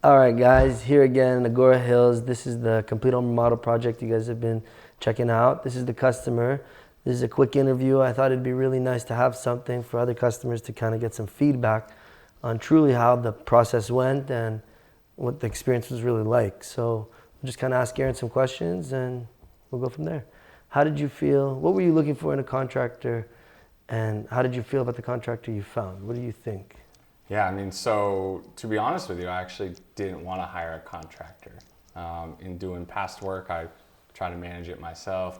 All right, guys, here again in Agora Hills. This is the complete home remodel project you guys have been checking out. This is the customer. This is a quick interview. I thought it'd be really nice to have something for other customers to kind of get some feedback on truly how the process went and what the experience was really like. So we'll just kind of ask Aaron some questions and we'll go from there. How did you feel? What were you looking for in a contractor? And how did you feel about the contractor you found? What do you think? Yeah, I mean, so to be honest with you, I actually didn't want to hire a contractor. In doing past work, I try to manage it myself,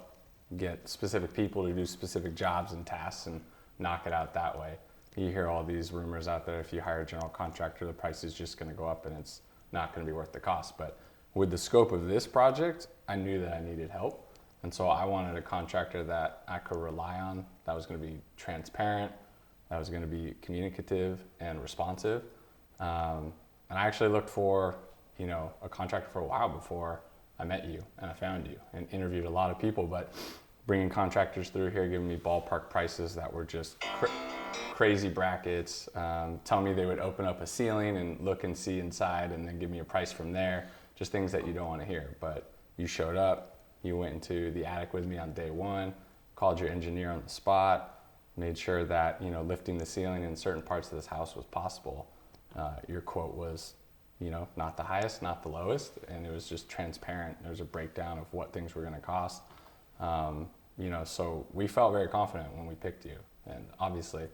get specific people to do specific jobs and tasks and knock it out that way. You hear all these rumors out there, if you hire a general contractor, the price is just going to go up and it's not going to be worth the cost. But with the scope of this project, I knew that I needed help. And so I wanted a contractor that I could rely on, that was going to be transparent, that was going to be communicative and responsive. And I actually looked for, a contractor for a while before I met you and I found you and interviewed a lot of people, but bringing contractors through here, giving me ballpark prices that were just crazy brackets, telling me they would open up a ceiling and look and see inside and then give me a price from there, just things that you don't want to hear. But you showed up, you went into the attic with me on day one, called your engineer on the spot, made sure that lifting the ceiling in certain parts of this house was possible. Your quote was, not the highest, not the lowest, and it was just transparent. There was a breakdown of what things were going to cost. So we felt very confident when we picked you, and obviously,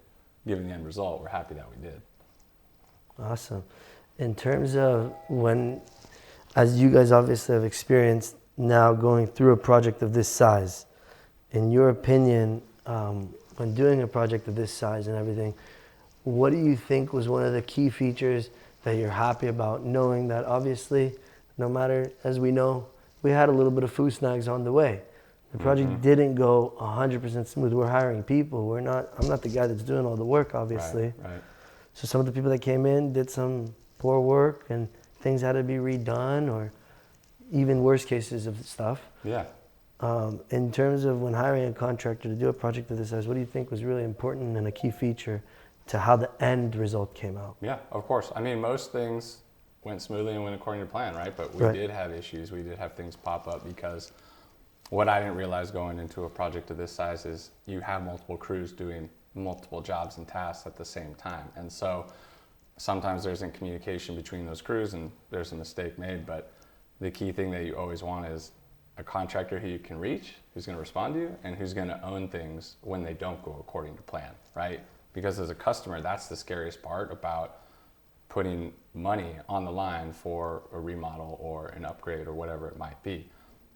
given the end result, we're happy that we did. Awesome. In terms of as you guys obviously have experienced now going through a project of this size, in your opinion, when doing a project of this size and everything, what do you think was one of the key features that you're happy about, knowing that obviously, no matter, as we know, we had a little bit of food snags on the way. The project didn't go 100% smooth. We're hiring people. I'm not the guy that's doing all the work, obviously. Right. So some of the people that came in did some poor work and things had to be redone, or even worse cases of stuff. Yeah. In terms of when hiring a contractor to do a project of this size, what do you think was really important and a key feature to how the end result came out? Yeah, of course. I mean, most things went smoothly and went according to plan, right? But we did have issues. We did have things pop up because what I didn't realize going into a project of this size is you have multiple crews doing multiple jobs and tasks at the same time. And so sometimes there's communication between those crews and there's a mistake made. But the key thing that you always want is a contractor who you can reach, who's going to respond to you, and who's going to own things when they don't go according to plan, right? Because as a customer, that's the scariest part about putting money on the line for a remodel or an upgrade or whatever it might be.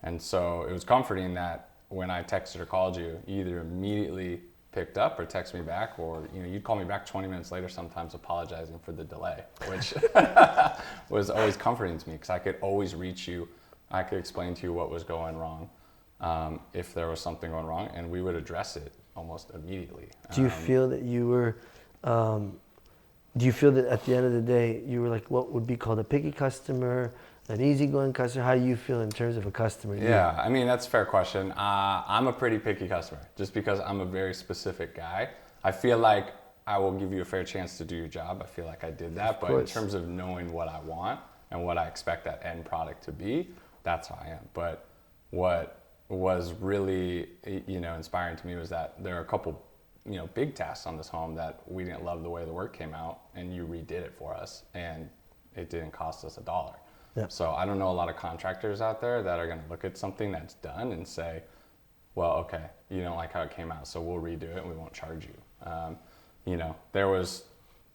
And so it was comforting that when I texted or called you, you either immediately picked up or text me back, or you'd call me back 20 minutes later, sometimes apologizing for the delay, which was always comforting to me because I could always reach you. I could explain to you what was going wrong, if there was something going wrong, and we would address it almost immediately. Do you feel that you were, do you feel that at the end of the day, you were like what would be called a picky customer, an easygoing customer? How do you feel in terms of a customer? Yeah, I mean, that's a fair question. I'm a pretty picky customer just because I'm a very specific guy. I feel like I will give you a fair chance to do your job. I feel like I did that, but in terms of knowing what I want and what I expect that end product to be, that's how I am. But what was really, inspiring to me was that there are a couple, big tasks on this home that we didn't love the way the work came out, and you redid it for us, and it didn't cost us $1. Yep. So I don't know a lot of contractors out there that are going to look at something that's done and say, well, okay, you don't like how it came out, so we'll redo it and we won't charge you. There was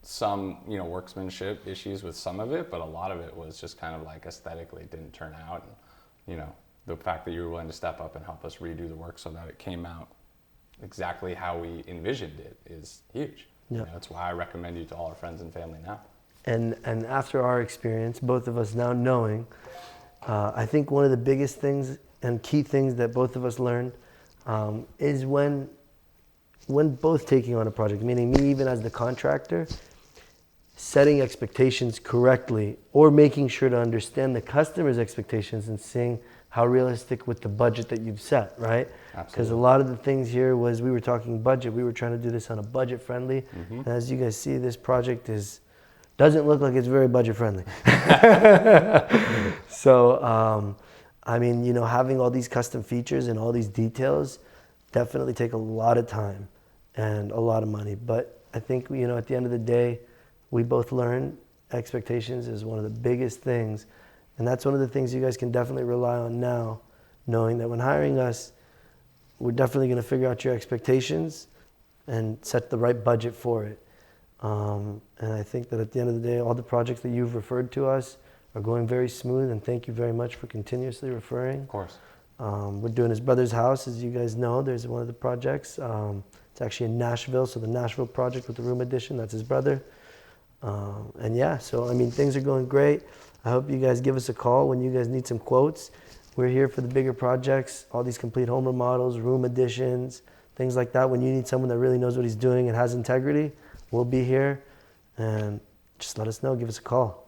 some, workmanship issues with some of it, but a lot of it was just kind of like aesthetically it didn't turn out. And, the fact that you were willing to step up and help us redo the work so that it came out exactly how we envisioned it is huge. Yeah. That's why I recommend you to all our friends and family now. And after our experience, both of us now knowing, I think one of the biggest things and key things that both of us learned is when both taking on a project, meaning me even as the contractor, setting expectations correctly or making sure to understand the customer's expectations and seeing how realistic with the budget that you've set, right? Because a lot of the things here was we were talking budget. We were trying to do this on a budget friendly. And as you guys see, this project doesn't look like it's very budget friendly. So, I mean, you know, having all these custom features and all these details definitely take a lot of time and a lot of money. But I think, you know, at the end of the day, we both learn expectations is one of the biggest things. And that's one of the things you guys can definitely rely on now, knowing that when hiring us, we're definitely going to figure out your expectations and set the right budget for it. And I think that at the end of the day, all the projects that you've referred to us are going very smooth, and thank you very much for continuously referring. Of course. We're doing his brother's house, as you guys know. There's one of the projects. It's actually in Nashville, so the Nashville project with the room addition, that's his brother. And yeah, so I mean, things are going great. I hope you guys give us a call when you guys need some quotes. We're here for the bigger projects, all these complete home remodels, room additions, things like that. When you need someone that really knows what he's doing and has integrity, we'll be here. And just let us know, give us a call.